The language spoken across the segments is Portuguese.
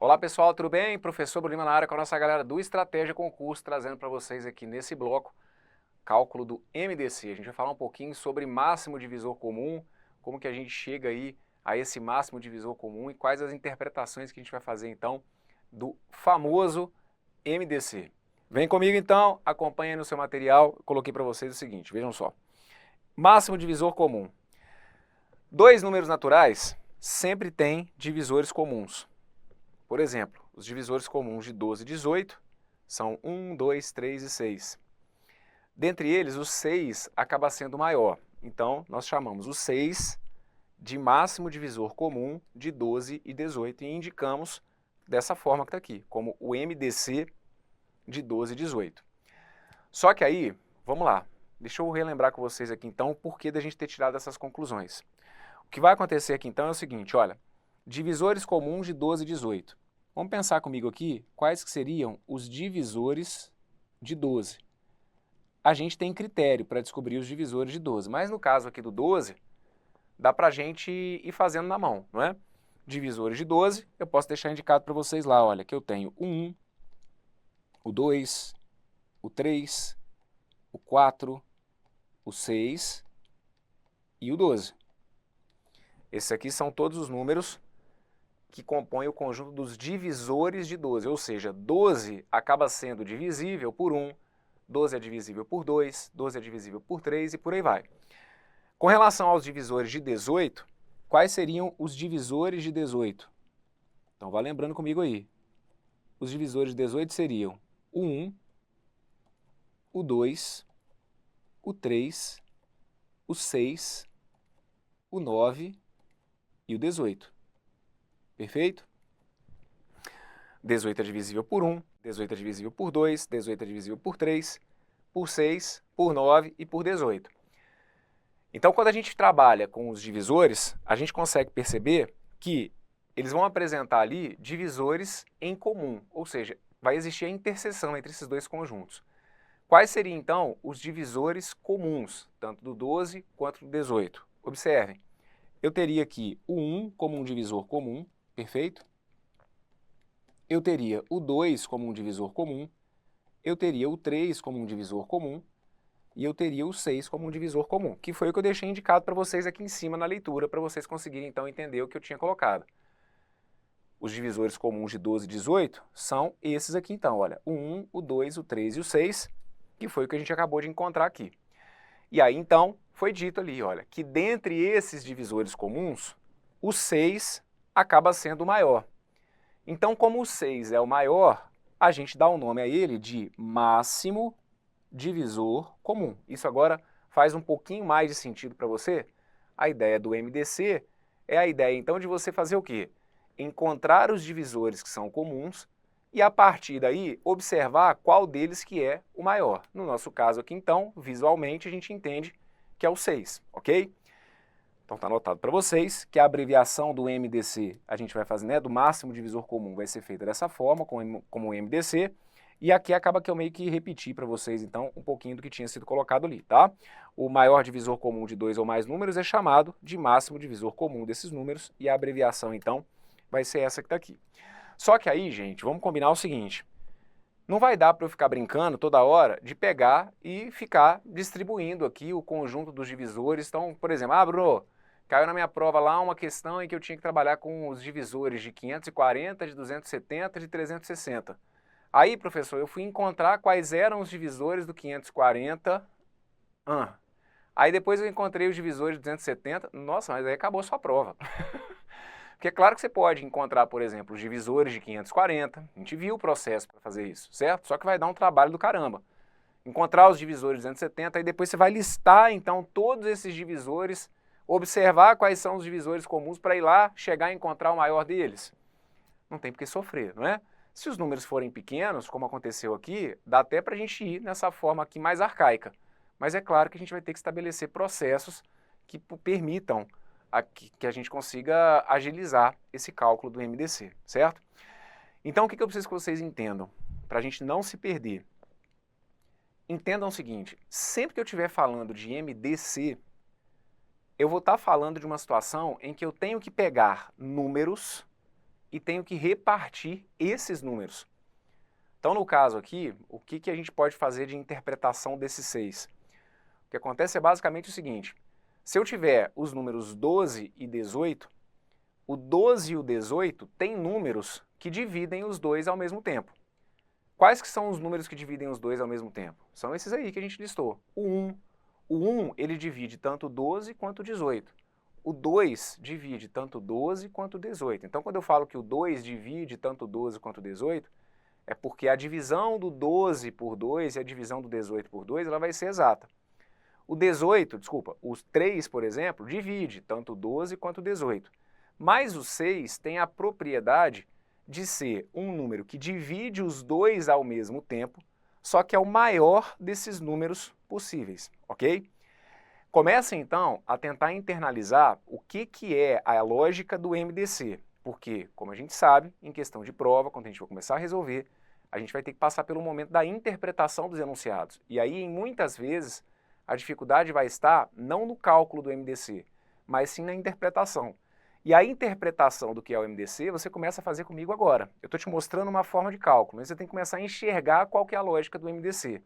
Olá pessoal, tudo bem? Professor Bruno Lima na área com a nossa galera do Estratégia Concurso, trazendo para vocês aqui nesse bloco cálculo do MDC. A gente vai falar um pouquinho sobre máximo divisor comum, como que a gente chega aí a esse máximo divisor comum e quais as interpretações que a gente vai fazer então do famoso MDC. Vem comigo então, acompanhe no seu material, eu coloquei para vocês o seguinte, vejam só. Máximo divisor comum. Dois números naturais sempre têm divisores comuns. Por exemplo, os divisores comuns de 12 e 18 são 1, 2, 3 e 6. Dentre eles, o 6 acaba sendo maior. Então, nós chamamos o 6 de máximo divisor comum de 12 e 18 e indicamos dessa forma que está aqui, como o MDC de 12 e 18. Só que aí, vamos lá, deixa eu relembrar com vocês aqui então o porquê da gente ter tirado essas conclusões. O que vai acontecer aqui então é o seguinte, olha, divisores comuns de 12 e 18. Vamos pensar comigo aqui quais que seriam os divisores de 12. A gente tem critério para descobrir os divisores de 12, mas no caso aqui do 12, dá para a gente ir fazendo na mão, não é? Divisores de 12, eu posso deixar indicado para vocês lá, olha, que eu tenho o 1, o 2, o 3, o 4, o 6 e o 12. Esses aqui são todos os números que compõem o conjunto dos divisores de 12, ou seja, 12 acaba sendo divisível por 1, 12 é divisível por 2, 12 é divisível por 3 e por aí vai. Com relação aos divisores de 18, quais seriam os divisores de 18? Então vá lembrando comigo aí. Os divisores de 18 seriam o 1, o 2, o 3, o 6, o 9 e o 18. Perfeito? 18 é divisível por 1, 18 é divisível por 2, 18 é divisível por 3, por 6, por 9 e por 18. Então, quando a gente trabalha com os divisores, a gente consegue perceber que eles vão apresentar ali divisores em comum, ou seja, vai existir a interseção entre esses dois conjuntos. Quais seriam, então, os divisores comuns, tanto do 12 quanto do 18? Observem, eu teria aqui o 1 como um divisor comum, perfeito? Eu teria o 2 como um divisor comum, eu teria o 3 como um divisor comum e eu teria o 6 como um divisor comum, que foi o que eu deixei indicado para vocês aqui em cima na leitura, para vocês conseguirem então entender o que eu tinha colocado. Os divisores comuns de 12 e 18 são esses aqui então, olha, o 1, o 2, o 3 e o 6, que foi o que a gente acabou de encontrar aqui. E aí então foi dito ali, olha, que dentre esses divisores comuns, o 6 acaba sendo o maior. Então, como o 6 é o maior, a gente dá o nome a ele de máximo divisor comum. Isso agora faz um pouquinho mais de sentido para você? A ideia do MDC é a ideia então de você fazer o quê? Encontrar os divisores que são comuns e a partir daí observar qual deles que é o maior. No nosso caso aqui então, visualmente a gente entende que é o 6, ok? Então está anotado para vocês que a abreviação do MDC a gente vai fazer, né, do máximo divisor comum vai ser feita dessa forma, como o MDC, e aqui acaba que eu meio que repeti para vocês então um pouquinho do que tinha sido colocado ali, tá? O maior divisor comum de dois ou mais números é chamado de máximo divisor comum desses números e a abreviação então vai ser essa que está aqui. Só que aí, gente, vamos combinar o seguinte, não vai dar para eu ficar brincando toda hora de pegar e ficar distribuindo aqui o conjunto dos divisores. Então, por exemplo, Bruno, caiu na minha prova lá uma questão em que eu tinha que trabalhar com os divisores de 540, de 270 e de 360. Aí, professor, eu fui encontrar quais eram os divisores do 540. Aí depois eu encontrei os divisores de 270. Nossa, mas aí acabou a sua prova. Porque é claro que você pode encontrar, por exemplo, os divisores de 540. A gente viu o processo para fazer isso, certo? Só que vai dar um trabalho do caramba. Encontrar os divisores de 270, aí depois você vai listar, então, todos esses divisores, observar quais são os divisores comuns para ir lá chegar a encontrar o maior deles. Não tem por que sofrer, não é? Se os números forem pequenos, como aconteceu aqui, dá até para a gente ir nessa forma aqui mais arcaica. Mas é claro que a gente vai ter que estabelecer processos que permitam que a gente consiga agilizar esse cálculo do MDC, certo? Então o que eu preciso que vocês entendam, para a gente não se perder? Entendam o seguinte, sempre que eu estiver falando de MDC, eu vou estar falando de uma situação em que eu tenho que pegar números e tenho que repartir esses números. Então, no caso aqui, o que a gente pode fazer de interpretação desses 6? O que acontece é basicamente o seguinte: se eu tiver os números 12 e 18, o 12 e o 18 têm números que dividem os dois ao mesmo tempo. Quais que são os números que dividem os dois ao mesmo tempo? São esses aí que a gente listou. O 1. O 1, ele divide tanto 12 quanto 18. O 2 divide tanto 12 quanto 18. Então, quando eu falo que o 2 divide tanto 12 quanto 18, é porque a divisão do 12 por 2 e a divisão do 18 por 2 ela vai ser exata. O 3, por exemplo, divide tanto 12 quanto 18. Mas o 6 tem a propriedade de ser um número que divide os dois ao mesmo tempo, só que é o maior desses números possíveis, ok? Comece então a tentar internalizar o que é a lógica do MDC, porque, como a gente sabe, em questão de prova, quando a gente for começar a resolver, a gente vai ter que passar pelo momento da interpretação dos enunciados. E aí, muitas vezes, a dificuldade vai estar não no cálculo do MDC, mas sim na interpretação. E a interpretação do que é o MDC, você começa a fazer comigo agora. Eu estou te mostrando uma forma de cálculo, mas você tem que começar a enxergar qual que é a lógica do MDC.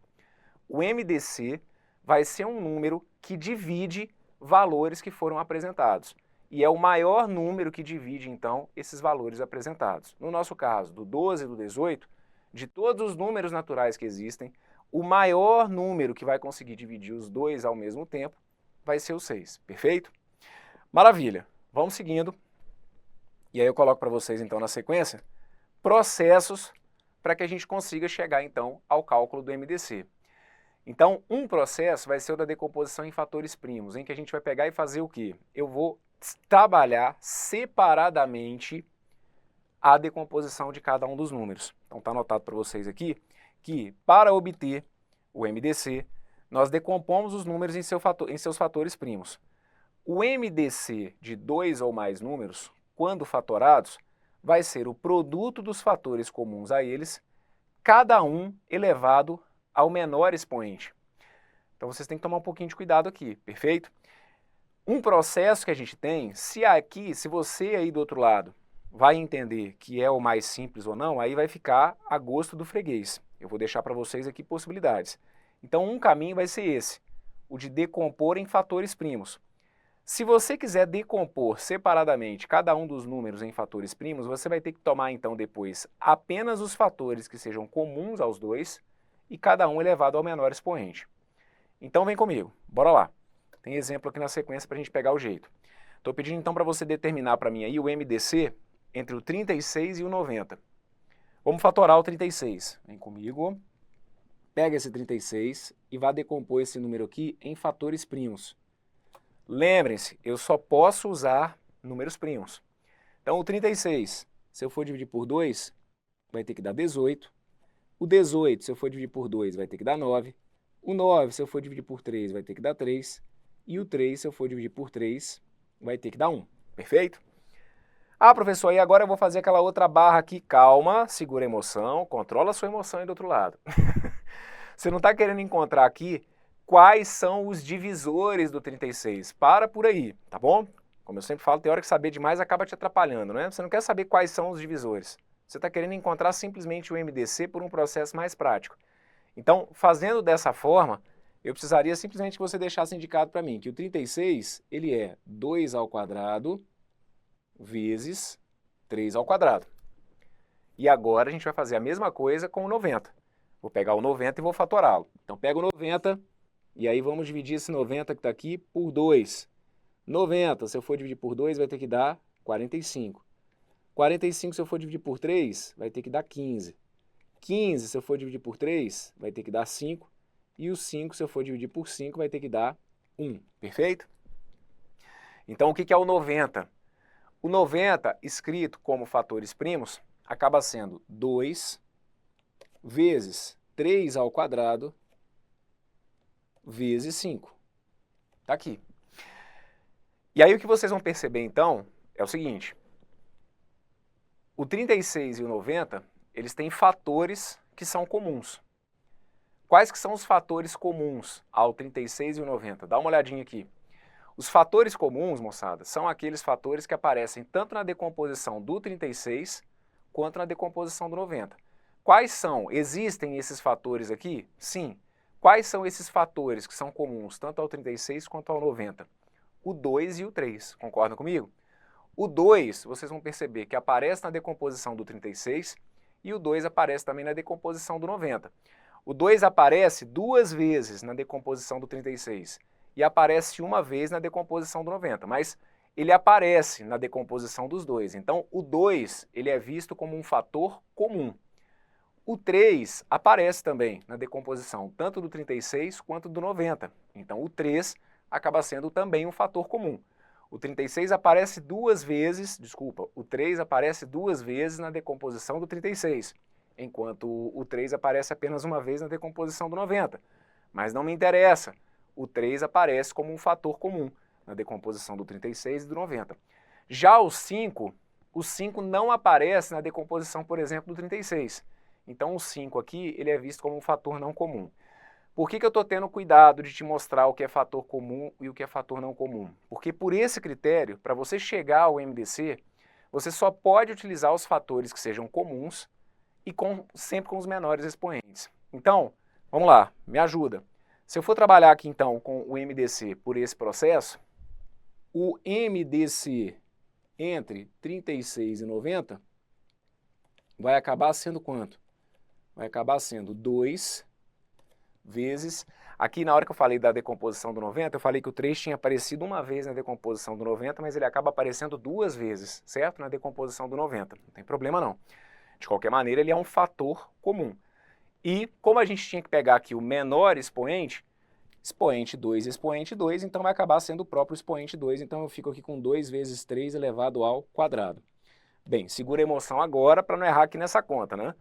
O MDC vai ser um número que divide valores que foram apresentados. E é o maior número que divide, então, esses valores apresentados. No nosso caso, do 12 e do 18, de todos os números naturais que existem, o maior número que vai conseguir dividir os dois ao mesmo tempo vai ser o 6. Perfeito? Maravilha! Vamos seguindo. E aí eu coloco para vocês, então, na sequência, processos para que a gente consiga chegar, então, ao cálculo do MDC. Então, um processo vai ser o da decomposição em fatores primos, em que a gente vai pegar e fazer o quê? Eu vou trabalhar separadamente a decomposição de cada um dos números. Então, está anotado para vocês aqui que, para obter o MDC, nós decompomos os números em seus fatores primos. O MDC de dois ou mais números, quando fatorados, vai ser o produto dos fatores comuns a eles, cada um elevado ao menor expoente. Então vocês têm que tomar um pouquinho de cuidado aqui, perfeito? Um processo que a gente tem, se você aí do outro lado vai entender que é o mais simples ou não, aí vai ficar a gosto do freguês. Eu vou deixar para vocês aqui possibilidades. Então um caminho vai ser esse, o de decompor em fatores primos. Se você quiser decompor separadamente cada um dos números em fatores primos, você vai ter que tomar então depois apenas os fatores que sejam comuns aos dois e cada um elevado ao menor expoente. Então vem comigo, bora lá. Tem exemplo aqui na sequência para a gente pegar o jeito. Estou pedindo então para você determinar para mim aí o MDC entre o 36 e o 90. Vamos fatorar o 36. Vem comigo. Pega esse 36 e vá decompor esse número aqui em fatores primos. Lembrem-se, eu só posso usar números primos. Então o 36, se eu for dividir por 2, vai ter que dar 18. O 18, se eu for dividir por 2, vai ter que dar 9. O 9, se eu for dividir por 3, vai ter que dar 3. E o 3, se eu for dividir por 3, vai ter que dar 1. Perfeito? Ah, professor, e agora eu vou fazer aquela outra barra aqui. Calma, segura a emoção, controla a sua emoção aí do outro lado. Você não está querendo encontrar aqui quais são os divisores do 36. Para por aí, tá bom? Como eu sempre falo, tem hora que saber demais acaba te atrapalhando, né? Você não quer saber quais são os divisores. Você está querendo encontrar simplesmente o MDC por um processo mais prático. Então, fazendo dessa forma, eu precisaria simplesmente que você deixasse indicado para mim que o 36, ele é 2 ao quadrado vezes 3 ao quadrado. E agora a gente vai fazer a mesma coisa com o 90. Vou pegar o 90 e vou fatorá-lo. Então, pego o 90 e aí vamos dividir esse 90 que está aqui por 2. 90, se eu for dividir por 2, vai ter que dar 45. 45, se eu for dividir por 3, vai ter que dar 15. 15, se eu for dividir por 3, vai ter que dar 5. E o 5, se eu for dividir por 5, vai ter que dar 1. Perfeito? Então, o que é o 90? O 90, escrito como fatores primos, acaba sendo 2 vezes 3 ao quadrado vezes 5. Está aqui. E aí o que vocês vão perceber, então, é o seguinte. O 36 e o 90, eles têm fatores que são comuns. Quais que são os fatores comuns ao 36 e o 90? Dá uma olhadinha aqui. Os fatores comuns, moçada, são aqueles fatores que aparecem tanto na decomposição do 36 quanto na decomposição do 90. Quais são? Existem esses fatores aqui? Sim. Quais são esses fatores que são comuns tanto ao 36 quanto ao 90? O 2 e o 3, concordam comigo? O 2, vocês vão perceber que aparece na decomposição do 36 e o 2 aparece também na decomposição do 90. O 2 aparece 2 vezes na decomposição do 36 e aparece uma vez na decomposição do 90, mas ele aparece na decomposição dos dois. Então, o 2 ele é visto como um fator comum. O 3 aparece também na decomposição tanto do 36 quanto do 90. Então, o 3 acaba sendo também um fator comum. O 36 aparece 2 vezes, o 3 aparece 2 vezes na decomposição do 36, enquanto o 3 aparece apenas uma vez na decomposição do 90. Mas não me interessa, o 3 aparece como um fator comum na decomposição do 36 e do 90. Já o 5 não aparece na decomposição, por exemplo, do 36. Então o 5 aqui, ele é visto como um fator não comum. Por que eu estou tendo cuidado de te mostrar o que é fator comum e o que é fator não comum? Porque por esse critério, para você chegar ao MDC, você só pode utilizar os fatores que sejam comuns e sempre com os menores expoentes. Então, vamos lá, me ajuda. Se eu for trabalhar aqui então com o MDC por esse processo, o MDC entre 36 e 90 vai acabar sendo quanto? Vai acabar sendo 2 vezes, aqui na hora que eu falei da decomposição do 90, eu falei que o 3 tinha aparecido uma vez na decomposição do 90, mas ele acaba aparecendo 2 vezes, certo? Na decomposição do 90, não tem problema não. De qualquer maneira, ele é um fator comum. E como a gente tinha que pegar aqui o menor expoente 2, então vai acabar sendo o próprio expoente 2, então eu fico aqui com 2 vezes 3 elevado ao quadrado. Bem, segura a emoção agora para não errar aqui nessa conta, né?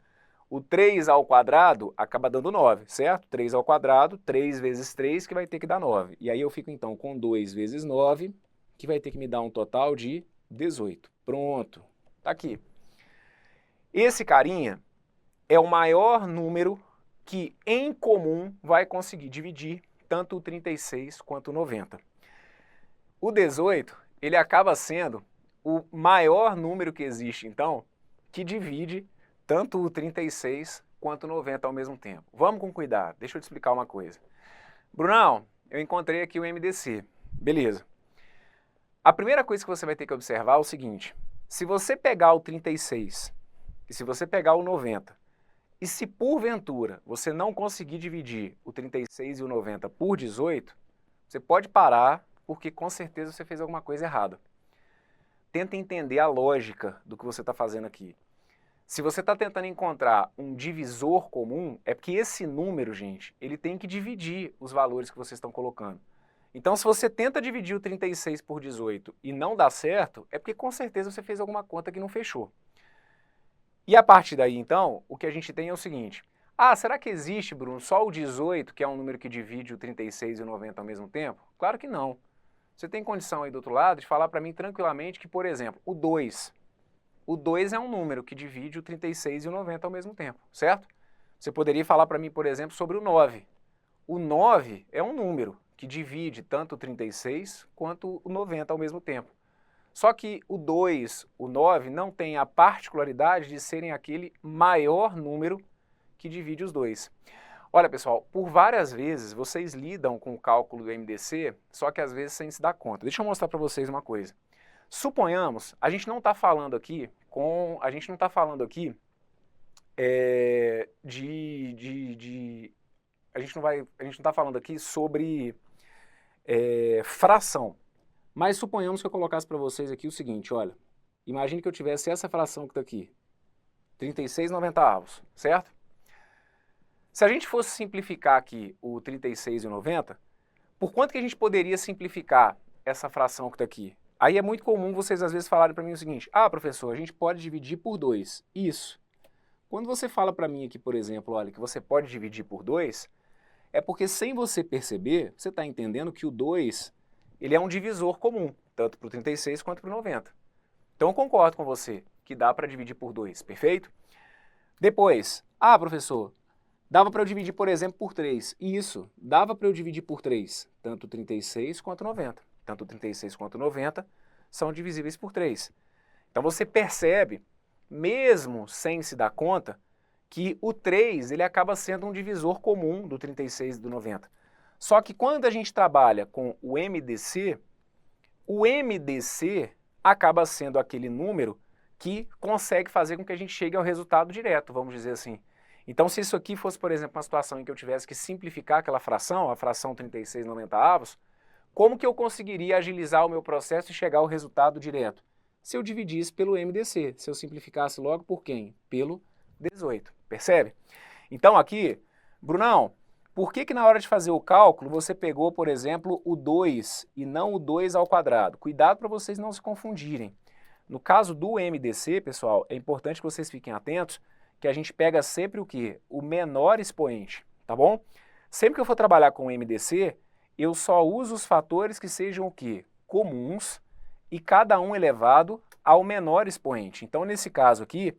O 3 ao quadrado acaba dando 9, certo? 3 ao quadrado, 3 vezes 3, que vai ter que dar 9. E aí eu fico então com 2 vezes 9, que vai ter que me dar um total de 18. Pronto, tá aqui. Esse carinha é o maior número que em comum vai conseguir dividir tanto o 36 quanto o 90. O 18, ele acaba sendo o maior número que existe, então, que divide tanto o 36 quanto o 90 ao mesmo tempo. Vamos com cuidado, deixa eu te explicar uma coisa. Brunão, eu encontrei aqui o MDC, beleza. A primeira coisa que você vai ter que observar é o seguinte, se você pegar o 36 e se você pegar o 90, e se porventura você não conseguir dividir o 36 e o 90 por 18, você pode parar, porque com certeza você fez alguma coisa errada. Tenta entender a lógica do que você está fazendo aqui. Se você está tentando encontrar um divisor comum, é porque esse número, gente, ele tem que dividir os valores que vocês estão colocando. Então, se você tenta dividir o 36 por 18 e não dá certo, é porque com certeza você fez alguma conta que não fechou. E a partir daí, então, o que a gente tem é o seguinte. Ah, será que existe, Bruno, só o 18, que é um número que divide o 36 e o 90 ao mesmo tempo? Claro que não. Você tem condição aí do outro lado de falar para mim tranquilamente que, por exemplo, o 2 é um número que divide o 36 e o 90 ao mesmo tempo, certo? Você poderia falar para mim, por exemplo, sobre o 9. O 9 é um número que divide tanto o 36 quanto o 90 ao mesmo tempo. Só que o 2, o 9, não tem a particularidade de serem aquele maior número que divide os dois. Olha, pessoal, por várias vezes vocês lidam com o cálculo do MDC, só que às vezes sem se dar conta. Deixa eu mostrar para vocês uma coisa. Suponhamos, a gente não está falando aqui sobre fração. Mas suponhamos que eu colocasse para vocês aqui o seguinte, olha, imagine que eu tivesse essa fração que está aqui, 36/90, certo? Se a gente fosse simplificar aqui o 36 e o 90, por quanto que a gente poderia simplificar essa fração que está aqui? Aí é muito comum vocês às vezes falarem para mim o seguinte, ah, professor, a gente pode dividir por 2. Isso. Quando você fala para mim aqui, por exemplo, olha, que você pode dividir por 2, é porque sem você perceber, você está entendendo que o 2, ele é um divisor comum, tanto para o 36 quanto para o 90. Então eu concordo com você que dá para dividir por 2, perfeito? Depois, ah, professor, dava para eu dividir, por exemplo, por 3. Isso, dava para eu dividir por 3, tanto o 36 quanto o 90. tanto o 36 quanto o 90, são divisíveis por 3. Então você percebe, mesmo sem se dar conta, que o 3 ele acaba sendo um divisor comum do 36 e do 90. Só que quando a gente trabalha com o MDC acaba sendo aquele número que consegue fazer com que a gente chegue ao resultado direto, vamos dizer assim. Então, se isso aqui fosse, por exemplo, uma situação em que eu tivesse que simplificar aquela fração, a fração 36/90, como que eu conseguiria agilizar o meu processo e chegar ao resultado direto? Se eu dividisse pelo MDC, se eu simplificasse logo por quem? Pelo 18, percebe? Então aqui, Brunão, por que na hora de fazer o cálculo você pegou, por exemplo, o 2 e não o 2 ao quadrado? Cuidado para vocês não se confundirem. No caso do MDC, pessoal, é importante que vocês fiquem atentos que a gente pega sempre o quê? O menor expoente, tá bom? Sempre que eu for trabalhar com o MDC, eu só uso os fatores que sejam o quê? Comuns e cada um elevado ao menor expoente. Então, nesse caso aqui,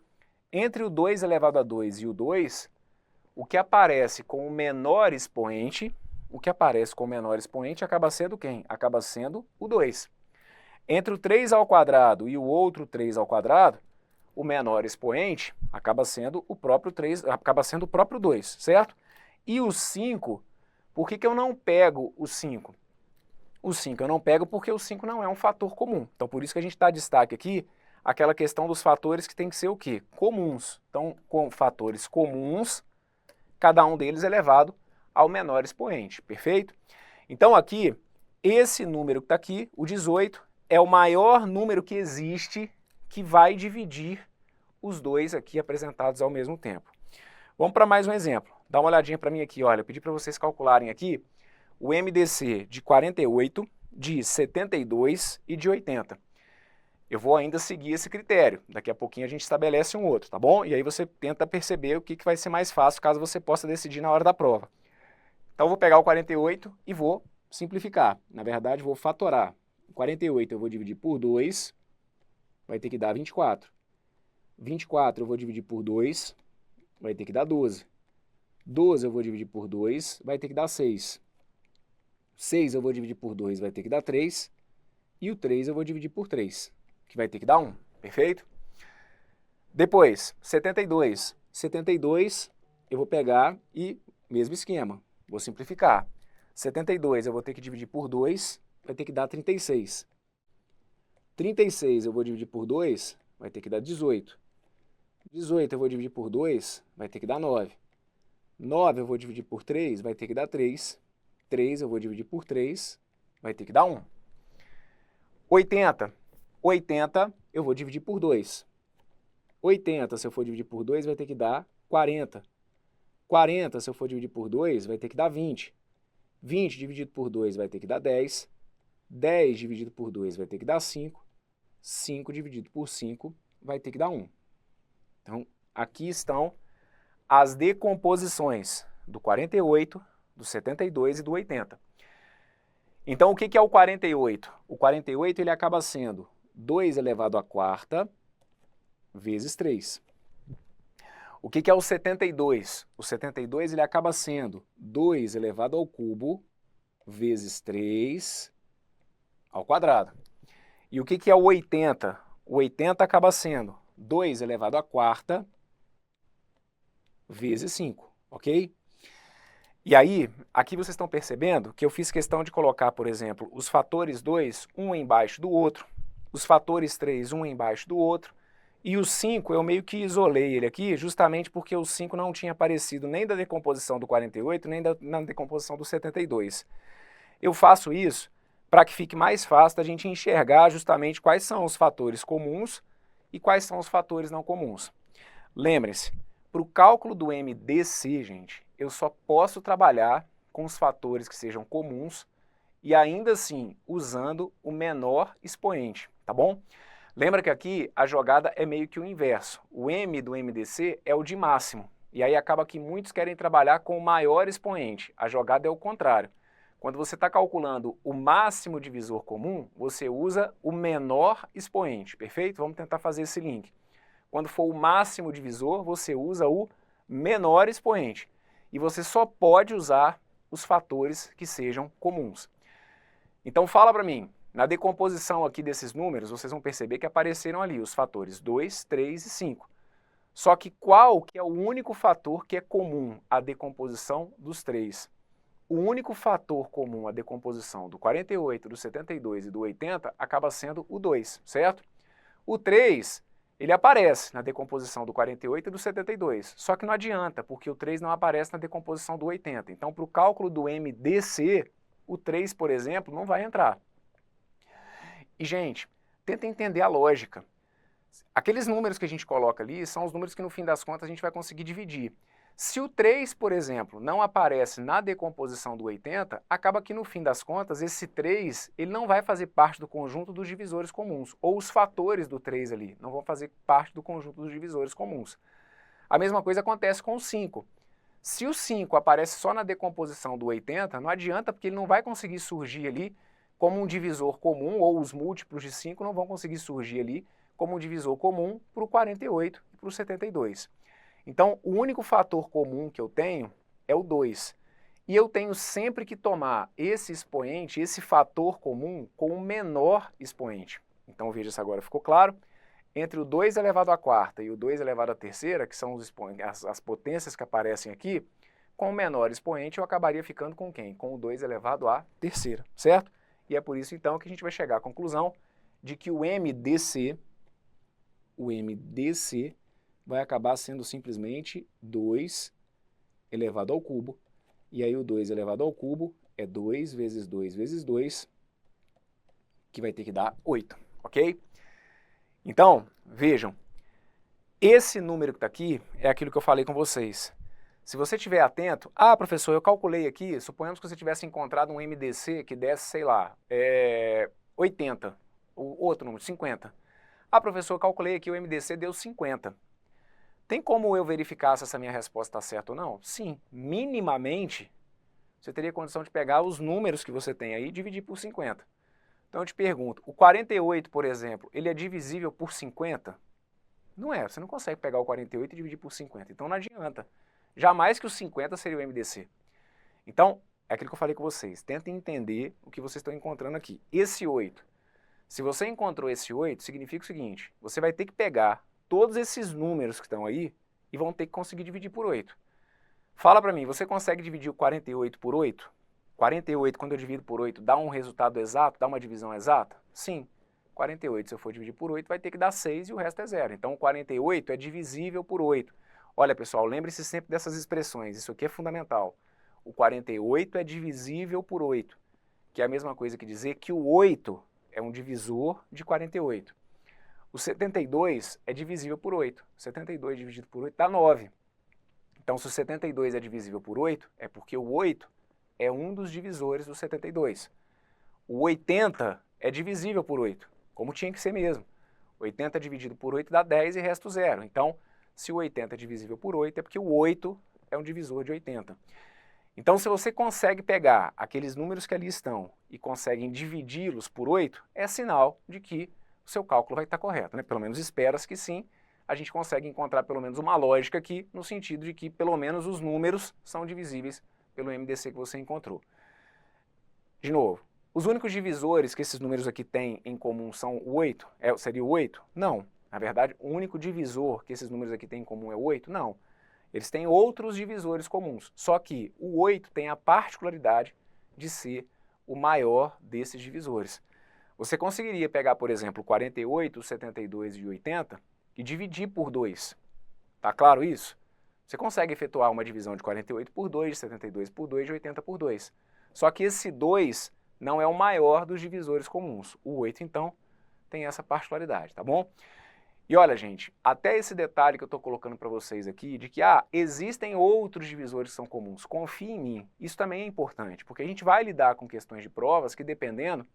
entre o 2 elevado a 2 e o 2, o que aparece com o menor expoente, acaba sendo quem? Acaba sendo o 2. Entre o 3 ao quadrado e o outro 3 ao quadrado, o menor expoente acaba sendo o próprio 3, acaba sendo o próprio 2, certo? E o 5, por que eu não pego o 5? O 5 eu não pego porque o 5 não é um fator comum. Então, por isso que a gente dá destaque aqui aquela questão dos fatores que tem que ser o quê? Comuns. Então, com fatores comuns, cada um deles é elevado ao menor expoente, perfeito? Então, aqui, esse número que está aqui, o 18, é o maior número que existe que vai dividir os dois aqui apresentados ao mesmo tempo. Vamos para mais um exemplo. Dá uma olhadinha para mim aqui, olha, eu pedi para vocês calcularem aqui o MDC de 48, de 72 e de 80. Eu vou ainda seguir esse critério, daqui a pouquinho a gente estabelece um outro, tá bom? E aí você tenta perceber o que vai ser mais fácil, caso você possa decidir na hora da prova. Então eu vou pegar o 48 e vou simplificar. Na verdade, vou fatorar. O 48 eu vou dividir por 2, vai ter que dar 24. 24 eu vou dividir por 2, vai ter que dar 12. 12 eu vou dividir por 2, vai ter que dar 6. 6 eu vou dividir por 2, vai ter que dar 3. E o 3 eu vou dividir por 3, que vai ter que dar 1, perfeito? Depois, 72. 72 eu vou pegar e, mesmo esquema, vou simplificar. 72 eu vou ter que dividir por 2, vai ter que dar 36. 36 eu vou dividir por 2, vai ter que dar 18. 18 eu vou dividir por 2, vai ter que dar 9. 9 eu vou dividir por 3, vai ter que dar 3. 3 eu vou dividir por 3, vai ter que dar 1. 80. 80 eu vou dividir por 2. 80, se eu for dividir por 2, vai ter que dar 40. 40, se eu for dividir por 2, vai ter que dar 20. 20 dividido por 2 vai ter que dar 10. 10 dividido por 2 vai ter que dar 5. 5 dividido por 5 vai ter que dar 1. Então, aqui estão as decomposições do 48, do 72 e do 80. Então, o que é o 48? O 48 ele acaba sendo 2 elevado à quarta vezes 3. O que é o 72? O 72 ele acaba sendo 2 elevado ao cubo vezes 3 ao quadrado. E o que é o 80? O 80 acaba sendo 2 elevado à quarta vezes 5, ok? E aí, aqui vocês estão percebendo que eu fiz questão de colocar, por exemplo, os fatores 2, um embaixo do outro, os fatores 3, um embaixo do outro, e o 5 eu meio que isolei ele aqui, justamente porque o 5 não tinha aparecido nem da decomposição do 48, nem na decomposição do 72. Eu faço isso para que fique mais fácil da gente enxergar justamente quais são os fatores comuns e quais são os fatores não comuns. Lembrem-se, para o cálculo do MDC, gente, eu só posso trabalhar com os fatores que sejam comuns e ainda assim usando o menor expoente, tá bom? Lembra que aqui a jogada é meio que o inverso. O M do MDC é o de máximo. E aí acaba que muitos querem trabalhar com o maior expoente. A jogada é o contrário. Quando você está calculando o máximo divisor comum, você usa o menor expoente, perfeito? Vamos tentar fazer esse link. Quando for o máximo divisor, você usa o menor expoente. E você só pode usar os fatores que sejam comuns. Então fala para mim, Na decomposição aqui desses números, vocês vão perceber que apareceram ali os fatores 2, 3 e 5. Só que qual que é o único fator que é comum à decomposição dos três? O único fator comum à decomposição do 48, do 72 e do 80 acaba sendo o 2, certo? O 3, ele aparece na decomposição do 48 e do 72, só que não adianta, porque o 3 não aparece na decomposição do 80. Então, para o cálculo do MDC, o 3, por exemplo, não vai entrar. E, gente, tenta entender a lógica. Aqueles números que a gente coloca ali são os números que, no fim das contas, a gente vai conseguir dividir. Se o 3, por exemplo, não aparece na decomposição do 80, acaba que, no fim das contas, esse 3 ele não vai fazer parte do conjunto dos divisores comuns, ou os fatores do 3 ali não vão fazer parte do conjunto dos divisores comuns. A mesma coisa acontece com o 5. Se o 5 aparece só na decomposição do 80, não adianta, porque ele não vai conseguir surgir ali como um divisor comum, ou os múltiplos de 5 não vão conseguir surgir ali como um divisor comum para o 48 e para o 72. Então, o único fator comum que eu tenho é o 2. E eu tenho sempre que tomar esse expoente, esse fator comum, com o menor expoente. Então, veja se agora ficou claro. Entre o 2 elevado à quarta e o 2 elevado à terceira, que são as potências que aparecem aqui, com o menor expoente eu acabaria ficando com quem? Com o 2 elevado à terceira, certo? E é por isso, então, que a gente vai chegar à conclusão de que o MDC vai acabar sendo simplesmente 2 elevado ao cubo, e aí o 2 elevado ao cubo é 2 vezes 2 vezes 2, que vai ter que dar 8, ok? Então, vejam, esse número que está aqui é aquilo que eu falei com vocês. Se você estiver atento, professor, eu calculei aqui, suponhamos que você tivesse encontrado um MDC que desse, sei lá, 80, o outro número, 50. Professor, eu calculei aqui, o MDC deu 50. Tem como eu verificar se essa minha resposta está certa ou não? Sim, minimamente, você teria condição de pegar os números que você tem aí e dividir por 50. Então eu te pergunto, o 48, por exemplo, ele é divisível por 50? Não é, você não consegue pegar o 48 e dividir por 50, então não adianta. Jamais que o 50 seria o MDC. Então, é aquilo que eu falei com vocês, tentem entender o que vocês estão encontrando aqui. Esse 8, se você encontrou esse 8, significa o seguinte, você vai ter que pegar todos esses números que estão aí e vão ter que conseguir dividir por 8. Fala para mim, você consegue dividir o 48 por 8? 48, quando eu divido por 8, dá um resultado exato, dá uma divisão exata? Sim. 48, se eu for dividir por 8, vai ter que dar 6 e o resto é 0. Então, o 48 é divisível por 8. Olha, pessoal, lembre-se sempre dessas expressões, isso aqui é fundamental. O 48 é divisível por 8, que é a mesma coisa que dizer que o 8 é um divisor de 48. O 72 é divisível por 8. 72 dividido por 8 dá 9. Então, se o 72 é divisível por 8, é porque o 8 é um dos divisores do 72. O 80 é divisível por 8, como tinha que ser mesmo. 80 dividido por 8 dá 10 e resta o 0. Então, se o 80 é divisível por 8, é porque o 8 é um divisor de 80. Então, se você consegue pegar aqueles números que ali estão e conseguem dividi-los por 8, é sinal de que o seu cálculo vai estar correto, né? Pelo menos espera-se que sim. A gente consegue encontrar pelo menos uma lógica aqui, no sentido de que pelo menos os números são divisíveis pelo MDC que você encontrou. De novo, os únicos divisores que esses números aqui têm em comum são o 8? Seria o 8? Não. Na verdade, o único divisor que esses números aqui têm em comum é o 8? Não. Eles têm outros divisores comuns, só que o 8 tem a particularidade de ser o maior desses divisores. Você conseguiria pegar, por exemplo, 48, 72 e 80 e dividir por 2. Tá claro isso? Você consegue efetuar uma divisão de 48 por 2, de 72 por 2, de 80 por 2. Só que esse 2 não é o maior dos divisores comuns. O 8, então, tem essa particularidade, tá bom? E olha, gente, até esse detalhe que eu estou colocando para vocês aqui, de que existem outros divisores que são comuns, confie em mim, isso também é importante, porque a gente vai lidar com questões de provas que, dependendo,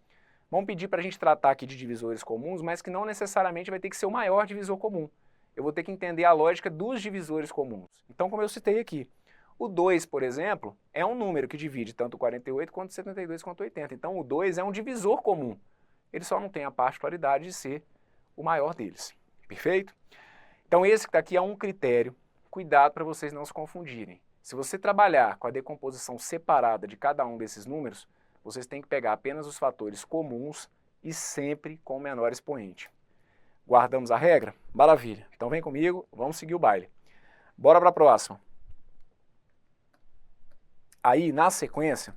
vão pedir para a gente tratar aqui de divisores comuns, mas que não necessariamente vai ter que ser o maior divisor comum. Eu vou ter que entender a lógica dos divisores comuns. Então, como eu citei aqui, o 2, por exemplo, é um número que divide tanto o 48 quanto o 72 quanto o 80. Então, o 2 é um divisor comum. Ele só não tem a particularidade de ser o maior deles. Perfeito? Então esse que está aqui é um critério, cuidado para vocês não se confundirem. Se você trabalhar com a decomposição separada de cada um desses números, vocês têm que pegar apenas os fatores comuns e sempre com o menor expoente. Guardamos a regra? Maravilha. Então vem comigo, vamos seguir o baile. Bora para a próxima. Aí, na sequência,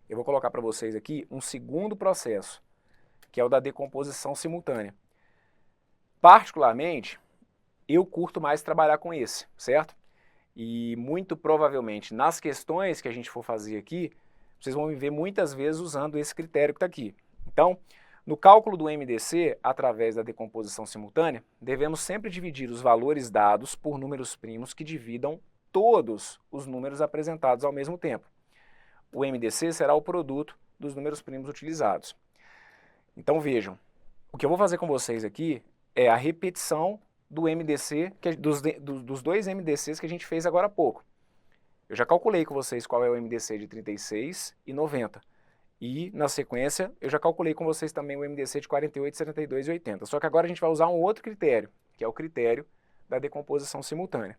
eu vou colocar para vocês aqui um segundo processo, que é o da decomposição simultânea. Particularmente, eu curto mais trabalhar com esse, certo? E muito provavelmente nas questões que a gente for fazer aqui, vocês vão me ver muitas vezes usando esse critério que está aqui. Então, no cálculo do MDC, através da decomposição simultânea, devemos sempre dividir os valores dados por números primos que dividam todos os números apresentados ao mesmo tempo. O MDC será o produto dos números primos utilizados. Então vejam, o que eu vou fazer com vocês aqui é a repetição do MDC, dos dois MDCs que a gente fez agora há pouco. Eu já calculei com vocês qual é o MDC de 36 e 90. E, na sequência, eu já calculei com vocês também o MDC de 48, 72 e 80. Só que agora a gente vai usar um outro critério, que é o critério da decomposição simultânea.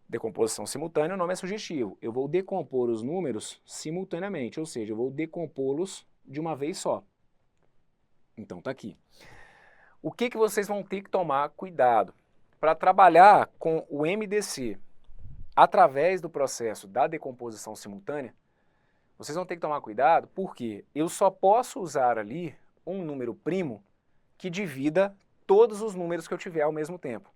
Decomposição simultânea, o nome é sugestivo. Eu vou decompor os números simultaneamente, ou seja, eu vou decompô-los de uma vez só. Então tá aqui. O que vocês vão ter que tomar cuidado? Para trabalhar com o MDC através do processo da decomposição simultânea, vocês vão ter que tomar cuidado porque eu só posso usar ali um número primo que divida todos os números que eu tiver ao mesmo tempo.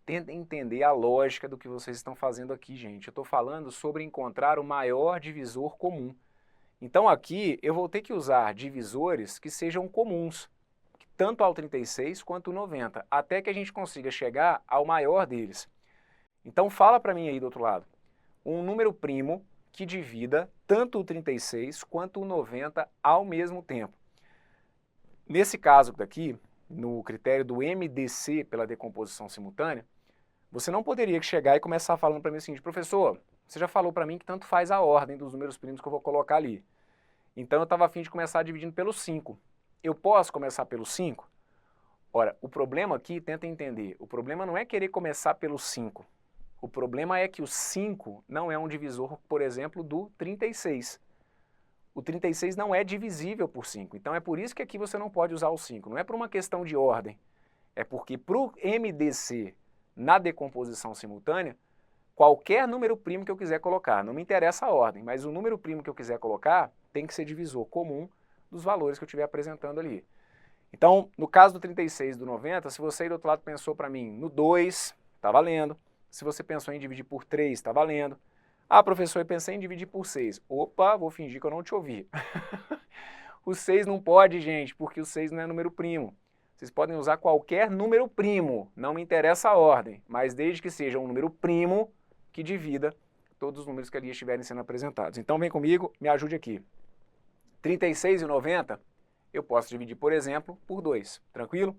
Tentem entender a lógica do que vocês estão fazendo aqui, gente. Eu estou falando sobre encontrar o maior divisor comum. Então aqui eu vou ter que usar divisores que sejam comuns, tanto ao 36 quanto ao 90, até que a gente consiga chegar ao maior deles. Então fala para mim aí do outro lado, um número primo que divida tanto o 36 quanto o 90 ao mesmo tempo. Nesse caso daqui, no critério do MDC pela decomposição simultânea, você não poderia chegar e começar falando para mim o seguinte, professor, você já falou para mim que tanto faz a ordem dos números primos que eu vou colocar ali. Então eu estava a fim de começar dividindo pelo 5. Eu posso começar pelo 5? Ora, o problema aqui, tenta entender, o problema não é querer começar pelo 5. O problema é que o 5 não é um divisor, por exemplo, do 36. O 36 não é divisível por 5, então é por isso que aqui você não pode usar o 5. Não é por uma questão de ordem, é porque para o MDC, na decomposição simultânea, qualquer número primo que eu quiser colocar, não me interessa a ordem, mas o número primo que eu quiser colocar tem que ser divisor comum dos valores que eu estiver apresentando ali. Então, no caso do 36 e do 90, se você aí do outro lado pensou para mim no 2, está valendo. Se você pensou em dividir por 3, está valendo. Ah, professor, eu pensei em dividir por 6. Opa, vou fingir que eu não te ouvi. O 6 não pode, gente, porque o 6 não é número primo. Vocês podem usar qualquer número primo, não me interessa a ordem, mas desde que seja um número primo que divida todos os números que ali estiverem sendo apresentados. Então vem comigo, me ajude aqui. 36 e 90, eu posso dividir, por exemplo, por 2, tranquilo?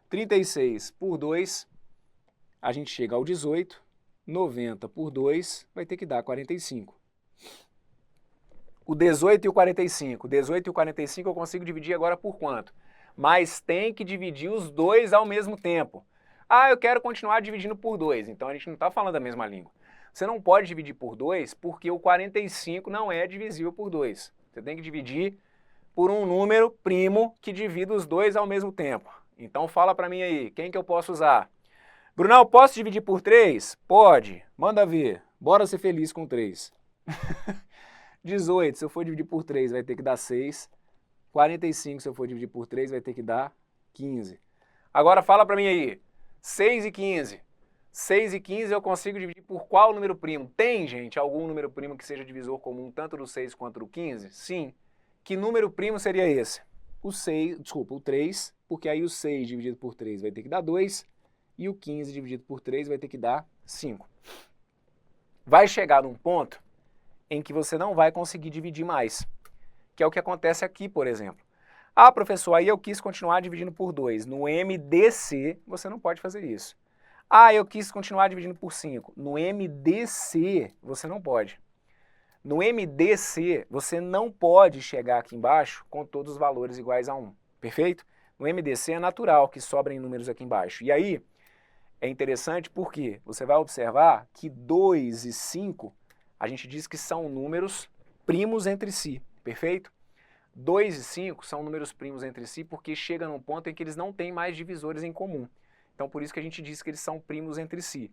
36 por 2, a gente chega ao 18, 90 por 2 vai ter que dar 45. O 18 e o 45, 18 e o 45 eu consigo dividir agora por quanto? Mas tem que dividir os dois ao mesmo tempo. Ah, eu quero continuar dividindo por 2, então a gente não está falando a mesma língua. Você não pode dividir por 2 porque o 45 não é divisível por 2. Você tem que dividir por um número primo que divida os dois ao mesmo tempo. Então fala para mim aí, quem que eu posso usar? Brunão, posso dividir por 3? Pode, manda ver. Bora ser feliz com 3. 18, se eu for dividir por 3, vai ter que dar 6. 45, se eu for dividir por 3, vai ter que dar 15. Agora fala para mim aí, 6 e 15. 6 e 15 eu consigo dividir por qual número primo? Tem, gente, algum número primo que seja divisor comum tanto do 6 quanto do 15? Sim. Que número primo seria esse? O 3, porque aí o 6 dividido por 3 vai ter que dar 2, e o 15 dividido por 3 vai ter que dar 5. Vai chegar num ponto em que você não vai conseguir dividir mais, que é o que acontece aqui, por exemplo. Ah, professor, aí eu quis continuar dividindo por 2. No MDC, você não pode fazer isso. Ah, eu quis continuar dividindo por 5. No MDC, você não pode. No MDC, você não pode chegar aqui embaixo com todos os valores iguais a 1, perfeito? No MDC é natural que sobrem números aqui embaixo. E aí, é interessante porque você vai observar que 2 e 5, a gente diz que são números primos entre si, perfeito? 2 e 5 são números primos entre si porque chega num ponto em que eles não têm mais divisores em comum. Então por isso que a gente diz que eles são primos entre si.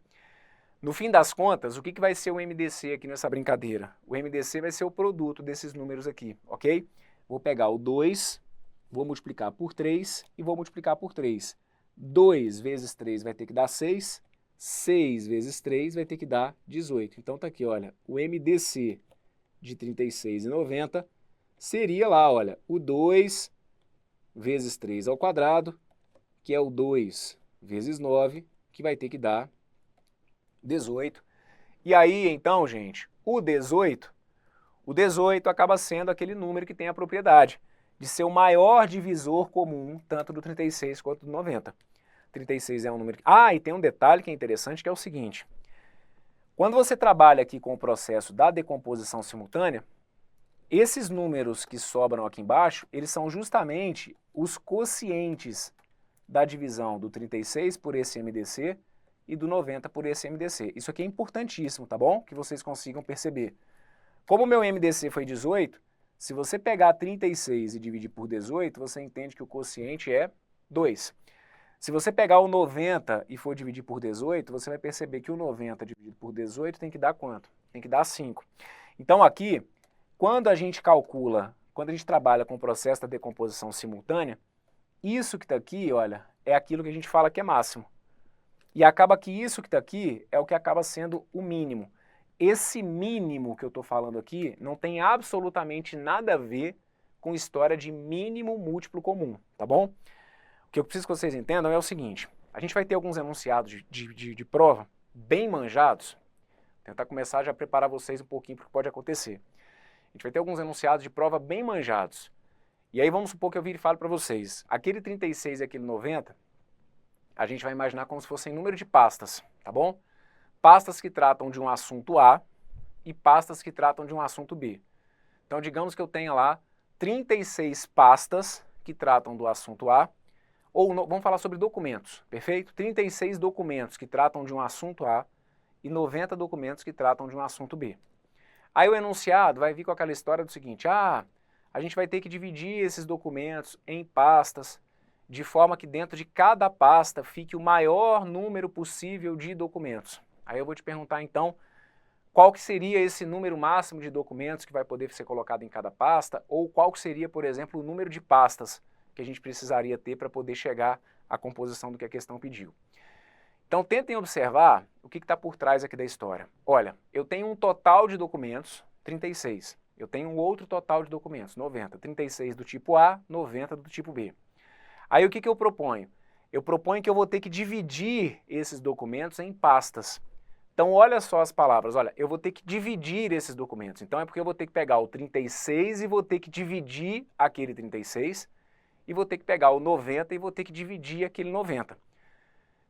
No fim das contas, o que vai ser o MDC aqui nessa brincadeira? O MDC vai ser o produto desses números aqui, ok? Vou pegar o 2, vou multiplicar por 3 e vou multiplicar por 3. 2 vezes 3 vai ter que dar 6, 6 vezes 3 vai ter que dar 18. Então tá aqui, olha, o MDC de 36 e 90 seria lá, olha, o 2 vezes 3 ao quadrado, que é o 2 vezes 9, que vai ter que dar 18. E aí, então, gente, o 18 acaba sendo aquele número que tem a propriedade de ser o maior divisor comum, tanto do 36 quanto do 90. 36 é um número... Ah, e tem um detalhe que é interessante, que é o seguinte. Quando você trabalha aqui com o processo da decomposição simultânea, esses números que sobram aqui embaixo, eles são justamente os quocientes da divisão do 36 por esse MDC e do 90 por esse MDC. Isso aqui é importantíssimo, tá bom? Que vocês consigam perceber. Como o meu MDC foi 18, se você pegar 36 e dividir por 18, você entende que o quociente é 2. Se você pegar o 90 e for dividir por 18, você vai perceber que o 90 dividido por 18 tem que dar quanto? Tem que dar 5. Então aqui, quando a gente calcula, quando a gente trabalha com o processo da decomposição simultânea, isso que está aqui, olha, é aquilo que a gente fala que é máximo. E acaba que isso que está aqui é o que acaba sendo o mínimo. Esse mínimo que eu estou falando aqui não tem absolutamente nada a ver com história de mínimo múltiplo comum, tá bom? O que eu preciso que vocês entendam é o seguinte, a gente vai ter alguns enunciados de prova bem manjados, tentar começar já a preparar vocês um pouquinho para o que pode acontecer. A gente vai ter alguns enunciados de prova bem manjados. E aí vamos supor que eu vire e falo para vocês, aquele 36 e aquele 90, a gente vai imaginar como se fossem número de pastas, tá bom? Pastas que tratam de um assunto A e pastas que tratam de um assunto B. Então digamos que eu tenha lá 36 pastas que tratam do assunto A, ou vamos falar sobre documentos, perfeito? 36 documentos que tratam de um assunto A e 90 documentos que tratam de um assunto B. Aí o enunciado vai vir com aquela história do seguinte, a gente vai ter que dividir esses documentos em pastas, de forma que dentro de cada pasta fique o maior número possível de documentos. Aí eu vou te perguntar então, qual que seria esse número máximo de documentos que vai poder ser colocado em cada pasta, ou qual que seria, por exemplo, o número de pastas que a gente precisaria ter para poder chegar à composição do que a questão pediu. Então tentem observar o que está por trás aqui da história. Olha, eu tenho um total de documentos, 36. Eu tenho um outro total de documentos, 90. 36 do tipo A, 90 do tipo B. Aí o que eu proponho? Eu proponho que eu vou ter que dividir esses documentos em pastas. Então olha só as palavras, olha, eu vou ter que dividir esses documentos. Então é porque eu vou ter que pegar o 36 e vou ter que dividir aquele 36, e vou ter que pegar o 90 e vou ter que dividir aquele 90.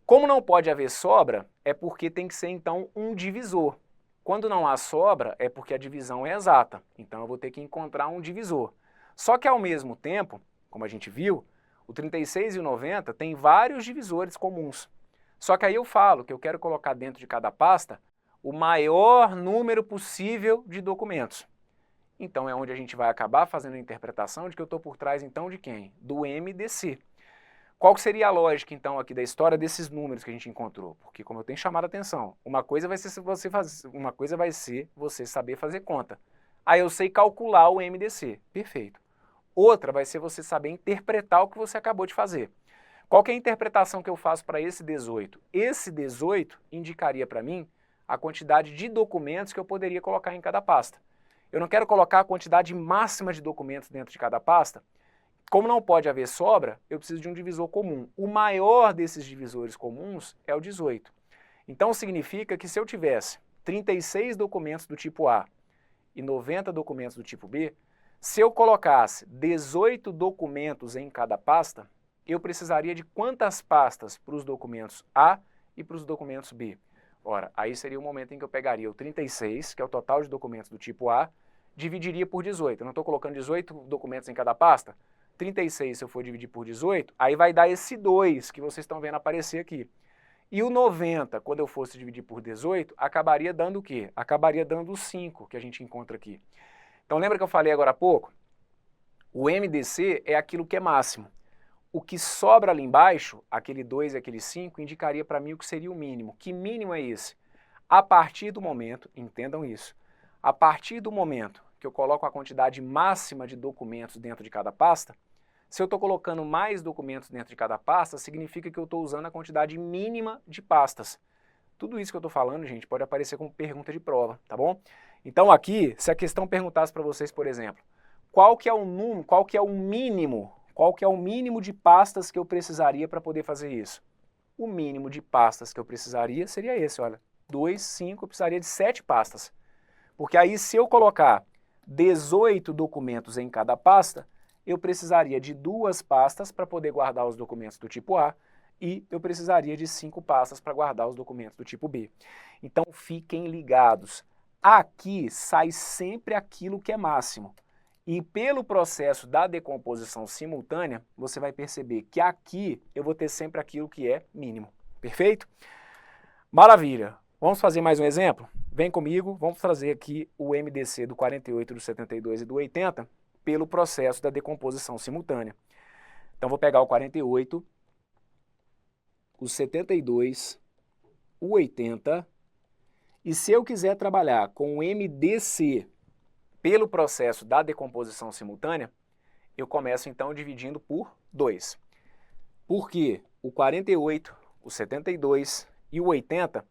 Como não pode haver sobra, é porque tem que ser então um divisor. Quando não há sobra, é porque a divisão é exata. Então eu vou ter que encontrar um divisor. Só que ao mesmo tempo, como a gente viu, o 36 e o 90 têm vários divisores comuns. Só que aí eu falo que eu quero colocar dentro de cada pasta o maior número possível de documentos. Então é onde a gente vai acabar fazendo a interpretação de que eu estou por trás então de quem? Do MDC. Qual seria a lógica então aqui da história desses números que a gente encontrou? Porque como eu tenho chamado a atenção, uma coisa vai ser você saber fazer conta. Aí eu sei calcular o MDC, perfeito. Outra vai ser você saber interpretar o que você acabou de fazer. Qual que é a interpretação que eu faço para esse 18? Esse 18 indicaria para mim a quantidade de documentos que eu poderia colocar em cada pasta. Eu não quero colocar a quantidade máxima de documentos dentro de cada pasta. Como não pode haver sobra, eu preciso de um divisor comum. O maior desses divisores comuns é o 18. Então significa que se eu tivesse 36 documentos do tipo A e 90 documentos do tipo B, se eu colocasse 18 documentos em cada pasta, eu precisaria de quantas pastas para os documentos A e para os documentos B? Ora, aí seria o momento em que eu pegaria o 36, que é o total de documentos do tipo A, dividiria por 18. Eu não estou colocando 18 documentos em cada pasta? 36, se eu for dividir por 18, aí vai dar esse 2 que vocês estão vendo aparecer aqui. E o 90, quando eu fosse dividir por 18, acabaria dando o quê? Acabaria dando o 5 que a gente encontra aqui. Então lembra que eu falei agora há pouco? O MDC é aquilo que é máximo. O que sobra ali embaixo, aquele 2 e aquele 5, indicaria para mim o que seria o mínimo. Que mínimo é esse? A partir do momento, entendam isso, a partir do momento que eu coloco a quantidade máxima de documentos dentro de cada pasta, se eu estou colocando mais documentos dentro de cada pasta, significa que eu estou usando a quantidade mínima de pastas. Tudo isso que eu estou falando, gente, pode aparecer como pergunta de prova, tá bom? Então aqui, se a questão perguntasse para vocês, por exemplo, qual que é o número, qual que é o mínimo de pastas que eu precisaria para poder fazer isso? O mínimo de pastas que eu precisaria seria esse, olha, 2, 5, eu precisaria de 7 pastas. Porque aí se eu colocar 18 documentos em cada pasta, eu precisaria de 2 pastas para poder guardar os documentos do tipo A e eu precisaria de 5 pastas para guardar os documentos do tipo B. Então fiquem ligados, aqui sai sempre aquilo que é máximo. E pelo processo da decomposição simultânea, você vai perceber que aqui eu vou ter sempre aquilo que é mínimo. Perfeito? Maravilha! Vamos fazer mais um exemplo? Vem comigo, vamos trazer aqui o MDC do 48, do 72 e do 80 pelo processo da decomposição simultânea. Então vou pegar o 48, o 72, o 80, e se eu quiser trabalhar com o MDC pelo processo da decomposição simultânea, eu começo então dividindo por 2. Porque o 48, o 72 e o 80,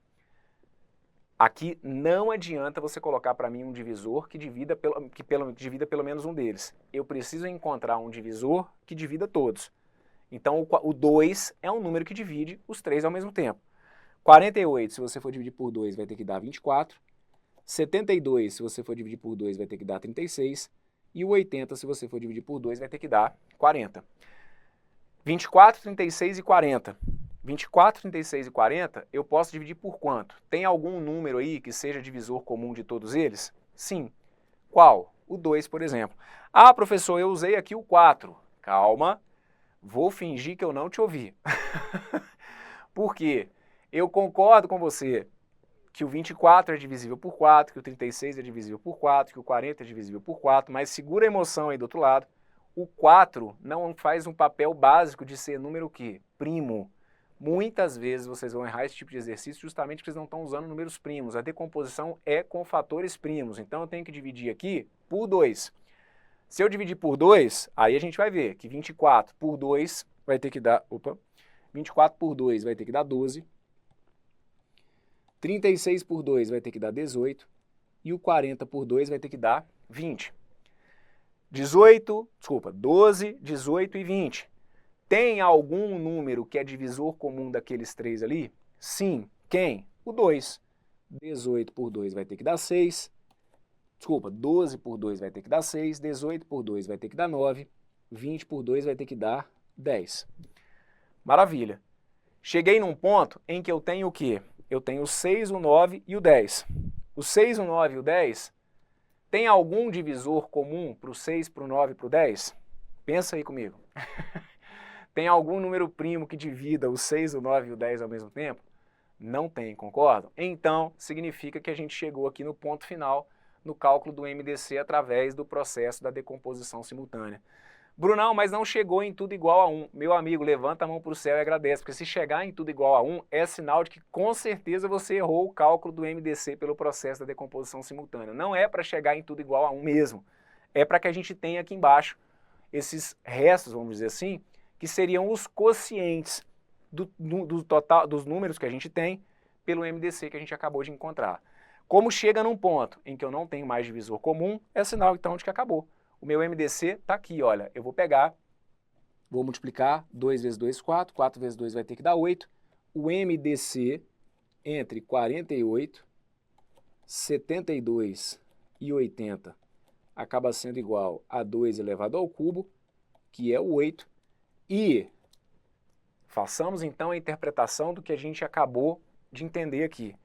aqui não adianta você colocar para mim um divisor que divida pelo menos um deles. Eu preciso encontrar um divisor que divida todos. Então o 2 é um número que divide os 3 ao mesmo tempo. 48, se você for dividir por 2, vai ter que dar 24. 72, se você for dividir por 2, vai ter que dar 36. E o 80, se você for dividir por 2, vai ter que dar 40. 24, 36 e 40. 24, 36 e 40, eu posso dividir por quanto? Tem algum número aí que seja divisor comum de todos eles? Sim. Qual? O 2, por exemplo. Ah, professor, eu usei aqui o 4. Calma, vou fingir que eu não te ouvi. Por quê? Eu concordo com você que o 24 é divisível por 4, que o 36 é divisível por 4, que o 40 é divisível por 4, mas segura a emoção aí do outro lado. O 4 não faz um papel básico de ser número o quê? Primo. Muitas vezes vocês vão errar esse tipo de exercício justamente porque vocês não estão usando números primos. A decomposição é com fatores primos, então eu tenho que dividir aqui por 2. Se eu dividir por 2, aí a gente vai ver que 24 por 2 vai ter que dar... 24 por 2 vai ter que dar 12. 36 por 2 vai ter que dar 18 e o 40 por 2 vai ter que dar 20. 12, 18 e 20. Tem algum número que é divisor comum daqueles 3 ali? Sim. Quem? O 2. 18 por 2 vai ter que dar 6. 12 por 2 vai ter que dar 6. 18 por 2 vai ter que dar 9. 20 por 2 vai ter que dar 10. Maravilha. Cheguei num ponto em que eu tenho o quê? Eu tenho o 6, o 9 e o 10. O 6, o 9 e o 10, tem algum divisor comum para o 6, para o 9 e para o 10? Pensa aí comigo. Tem algum número primo que divida o 6, o 9 e o 10 ao mesmo tempo? Não tem, concordam? Então, significa que a gente chegou aqui no ponto final no cálculo do MDC através do processo da decomposição simultânea. Brunão, mas não chegou em tudo igual a 1. Meu amigo, levanta a mão para o céu e agradece, porque se chegar em tudo igual a 1, é sinal de que com certeza você errou o cálculo do MDC pelo processo da decomposição simultânea. Não é para chegar em tudo igual a 1 mesmo. É para que a gente tenha aqui embaixo esses restos, vamos dizer assim, que seriam os quocientes do total dos números que a gente tem pelo MDC que a gente acabou de encontrar. Como chega num ponto em que eu não tenho mais divisor comum, é sinal então de que acabou. O meu MDC está aqui, olha, eu vou pegar, vou multiplicar 2 vezes 2, 4, 4 vezes 2 vai ter que dar 8. O MDC entre 48, 72 e 80 acaba sendo igual a 2 elevado ao cubo, que é o 8. E façamos então a interpretação do que a gente acabou de entender aqui.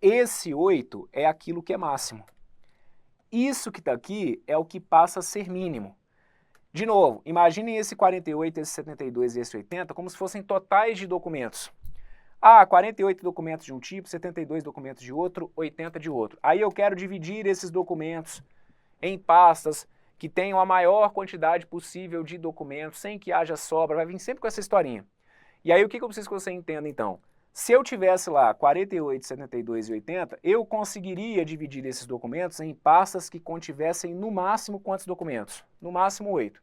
Esse 8 é aquilo que é máximo. Isso que está aqui é o que passa a ser mínimo. De novo, imaginem esse 48, esse 72 e esse 80 como se fossem totais de documentos. Ah, 48 documentos de um tipo, 72 documentos de outro, 80 de outro. Aí eu quero dividir esses documentos em pastas que tenham a maior quantidade possível de documentos, sem que haja sobra, vai vir sempre com essa historinha. E aí o que eu preciso que você entenda então? Se eu tivesse lá 48, 72 e 80, eu conseguiria dividir esses documentos em pastas que contivessem no máximo quantos documentos? No máximo 8.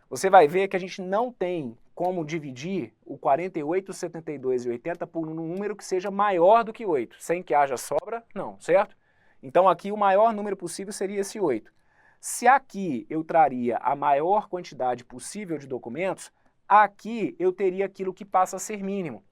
Você vai ver que a gente não tem como dividir o 48, 72 e 80 por um número que seja maior do que 8, sem que haja sobra, não, certo? Então aqui o maior número possível seria esse 8. Se aqui eu traria a maior quantidade possível de documentos, aqui eu teria aquilo que passa a ser mínimo.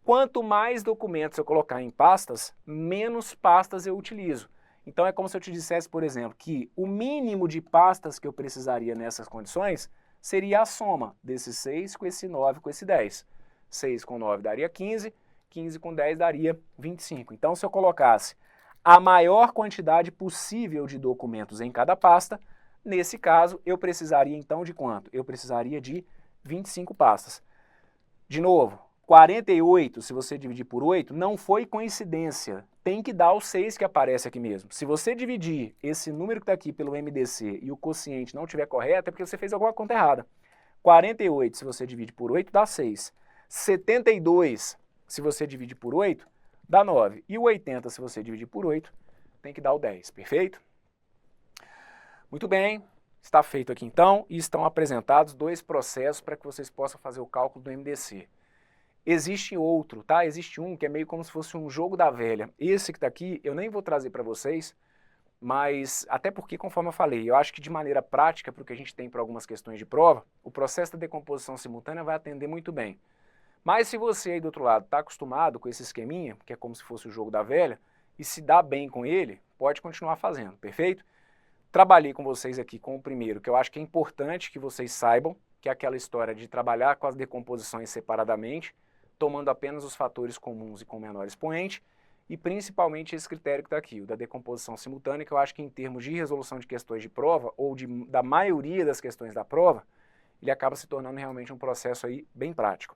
Quanto mais documentos eu colocar em pastas, menos pastas eu utilizo. Então é como se eu te dissesse, por exemplo, que o mínimo de pastas que eu precisaria nessas condições seria a soma desses 6 com esse 9 com esse 10. 6 com 9 daria 15, 15 com 10 daria 25. Então se eu colocasse a maior quantidade possível de documentos em cada pasta, nesse caso eu precisaria então de quanto? Eu precisaria de 25 pastas. De novo, 48, se você dividir por 8, não foi coincidência. Tem que dar o 6 que aparece aqui mesmo. Se você dividir esse número que está aqui pelo MDC e o quociente não estiver correto, é porque você fez alguma conta errada. 48, se você divide por 8, dá 6. 72, se você divide por 8, dá 9. E o 80, se você dividir por 8, tem que dar o 10. Perfeito? Muito bem. Está feito aqui então e estão apresentados 2 processos para que vocês possam fazer o cálculo do MDC. Existe outro, tá? Existe um que é meio como se fosse um jogo da velha. Esse que está aqui eu nem vou trazer para vocês, mas até porque, conforme eu falei, eu acho que de maneira prática, para o que a gente tem para algumas questões de prova, o processo da decomposição simultânea vai atender muito bem. Mas se você aí do outro lado está acostumado com esse esqueminha, que é como se fosse o jogo da velha, e se dá bem com ele, pode continuar fazendo, perfeito? Trabalhei com vocês aqui com o primeiro, que eu acho que é importante que vocês saibam, que é aquela história de trabalhar com as decomposições separadamente, tomando apenas os fatores comuns e com menor expoente, e principalmente esse critério que está aqui, o da decomposição simultânea, que eu acho que em termos de resolução de questões de prova, ou da maioria das questões da prova, ele acaba se tornando realmente um processo aí bem prático.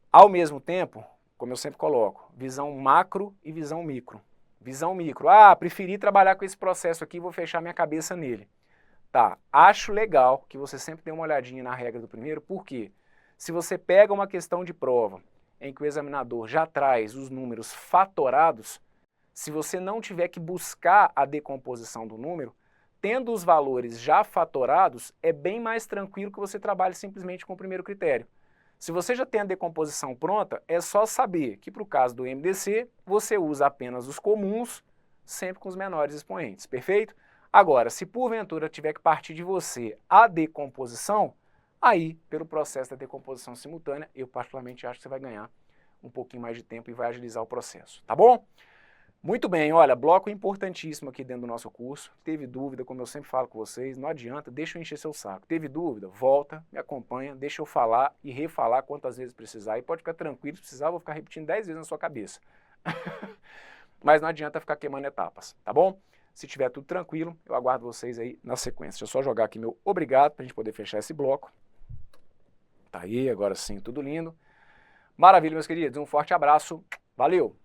Ao mesmo tempo, como eu sempre coloco, visão macro e visão micro. Visão micro, preferi trabalhar com esse processo aqui, vou fechar minha cabeça nele. Tá, acho legal que você sempre dê uma olhadinha na regra do primeiro, por quê? Se você pega uma questão de prova em que o examinador já traz os números fatorados, se você não tiver que buscar a decomposição do número, tendo os valores já fatorados, é bem mais tranquilo que você trabalhe simplesmente com o primeiro critério. Se você já tem a decomposição pronta, é só saber que para o caso do MDC, você usa apenas os comuns, sempre com os menores expoentes, perfeito? Agora, se porventura tiver que partir de você a decomposição, aí, pelo processo da decomposição simultânea, eu particularmente acho que você vai ganhar um pouquinho mais de tempo e vai agilizar o processo, tá bom? Muito bem, olha, bloco importantíssimo aqui dentro do nosso curso. Teve dúvida, como eu sempre falo com vocês, não adianta, deixa eu encher seu saco. Teve dúvida? Volta, me acompanha, deixa eu falar e refalar quantas vezes precisar. E pode ficar tranquilo, se precisar, eu vou ficar repetindo 10 vezes na sua cabeça. Mas não adianta ficar queimando etapas, tá bom? Se tiver tudo tranquilo, eu aguardo vocês aí na sequência. Deixa eu só jogar aqui meu obrigado para a gente poder fechar esse bloco. Tá aí, agora sim, tudo lindo. Maravilha, meus queridos. Um forte abraço. Valeu!